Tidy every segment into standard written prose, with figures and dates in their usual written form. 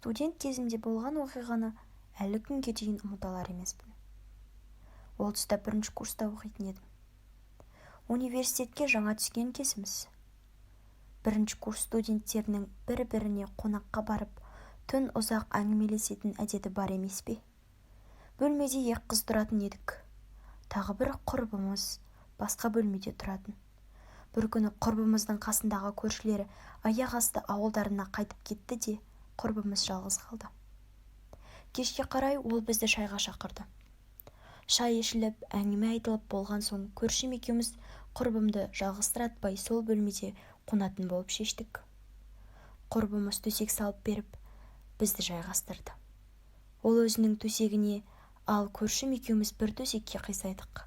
Студент кезімде болған оқиғаны әлі күнге дейін ұмыта алар емеспін. Ол тұста 1-ші курста оқитын едім. Университетке жаңа түскен кезіміз. 1-ші курс студенттерінің бір-біріне қонаққа барып, түн ұзақ әңгімелесетін әдеті бар емес пе? Бөлмеде 2 қыз тұратын едік. Тағы бір құрбымыз басқа бөлмеде тұратын. Бір күні құрбымыздың қасындағы көршілері аяқ асты ауылдарына қайтып кетті де, құрбымыз жалғыз қалды. Кешке қарай ол бізді шайға шақырды. Шай ішіліп, әңгіме айтылып болған соң, көршім екеуміз құрбымды жалғызсыратпай сол бөлмеде қонатын болып шештік. Құрбымыз төсек салып беріп, бізді жайғастырды. Ол өзінің төсегіне, ал көршім екеуміз бір төсекке қисайдық.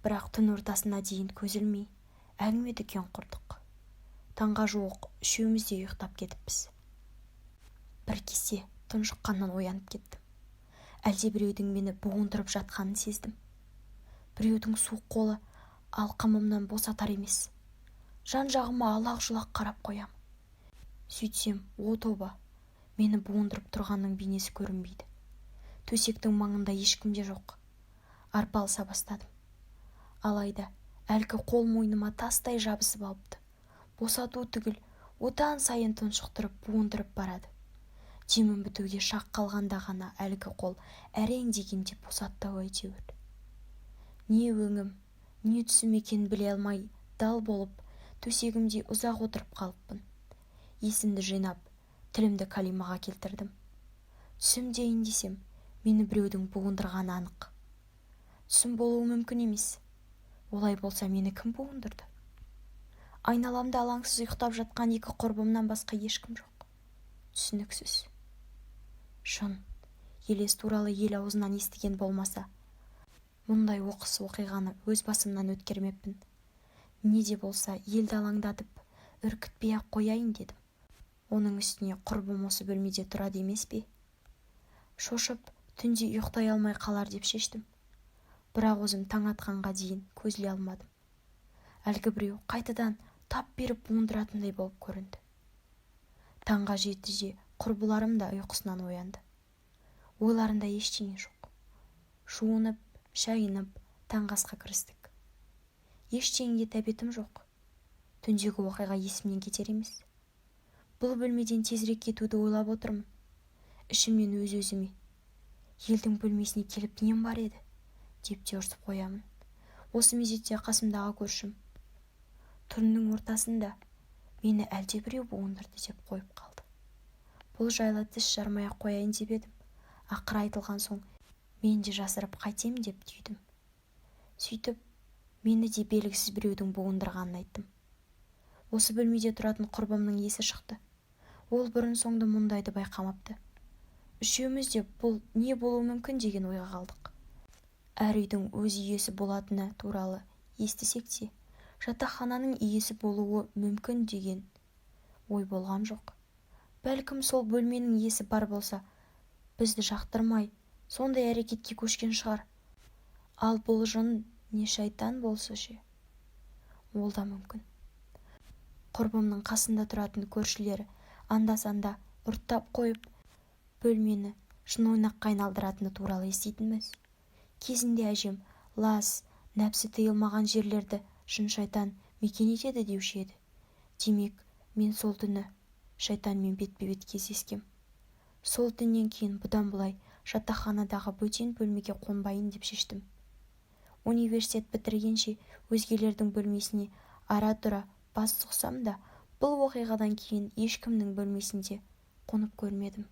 Бірақ түн ортасына дейін көз ілмей, әңгіме-дүкен құрдық. Таңға жуық үшеуміз де ұйықтап кетіппіз. Бір кезде тұншыққаннан оянып кеттім. Әлде біреудің мені буындырып жатқанын сездім. Біреудің суық қолы алқымымнан босатар емес. Жан-жағыма алақ-жұлақ қарап қоям. Сөйтсем, о тоба, мені буындырып тұрғанның бейнесі көрінбейді. Төсектің маңында ешкім де жоқ. Арпалыса бастадым. Алайда әлгі қол мойныма тастай жабысып алыпты. Босату түгіл, одан сайын тұншықтырып, буындырып барады. Демім бітуге шақ қалғанда ғана әлгі қол әрең дегенде босатты әйтеуір. Не өңім, не түсім екенін біле алмай, дал болып, төсегімде ұзақ отырып қалыппын. Есімді жинап, тілімді калимаға келтірдім. Түсім дейін десем, мені біреудің буындырғаны анық. Түсім болуы мүмкін емес. Олай болса, мені кім буындырды? Айналамда алаңсыз ұйықтап жатқан 2 құрбымнан басқа ешкім жоқ. Түсініксіз. Шын, елес туралы ел аузынан естіген болмаса, мұндай оқыс оқиғаны өз басымнан өткермеппін. Не де болса, елді алаңдатып, үркітпей-ақ қояйын дедім. Оның үстіне құрбым осы бөлмеде тұрады емес пе? Шошып, түнде ұйықтай алмай қалар деп шештім. Бірақ өзім таң атқанға дейін көз іле алмадым. Әлгі біреу қайтадан тап беріп буындыратындай болып көрінді. Таңға 7-де құрбыларым да ұйқысынан оянды. Ойларында ештеңе жоқ. Жуынып, шайынып, таңғы асқа кірістік. Ештеңеге тәбетім жоқ. Түндегі оқиға есімнен кетер емес. Бұл бөлмеден тезірек кетуді ойлап отырмын. Ішімнен өз-өзіме, елдің бөлмесіне келіп нем бар еді, деп те ұрсып қоямын. Осы мезетте қасымдағы көршім түннің ортасында мені әлде біреу буындырды деп қойып қалды. Бұл жайлы тіс жармай қояйын деп едім. Ақыры айтылған соң, мен де жасырып қайтем деп түйдім. Сөйтіп, мені де белгісіз біреудің буындырғанын айттым. Осы бөлмеде тұратын құрбымның есі шықты. Ол бұрын-соңды мұндайды байқамапты. Үшеуміз де бұл не болуы мүмкін деген ойға қалдық. Әр үйдің өз иесі болатыны туралы естісек те, жатақхананың иесі болуы мүмкін деген ой болған жоқ. Бәлкім сол бөлменің иесі бар болса, бізді жақтырмай, сондай әрекетке көшкен шығар. Ал бұл жын не шайтан болса ше, ол да мүмкін. Құрбымның қасында тұратын көршілері анда-санда ұрттап қойып, бөлмені жын ойнаққа айналдыратыны туралы еститінбіз. Кезінде әжем лас, нәпсі тыйылмаған жерлерді жын-шайтан мекен етеді деуші еді. Демек, мен сол түні шайтанмен бетпе-бет кездескем. Сол түннен кейін бұдан былай жатақханадағы бөтен бөлмеге қонбайын деп шештім. Университет бітіргенше өзгелердің бөлмесіне ара-тұра бас сұқсам да, бұл оқиғадан кейін ешкімнің бөлмесінде қонып көрмедім.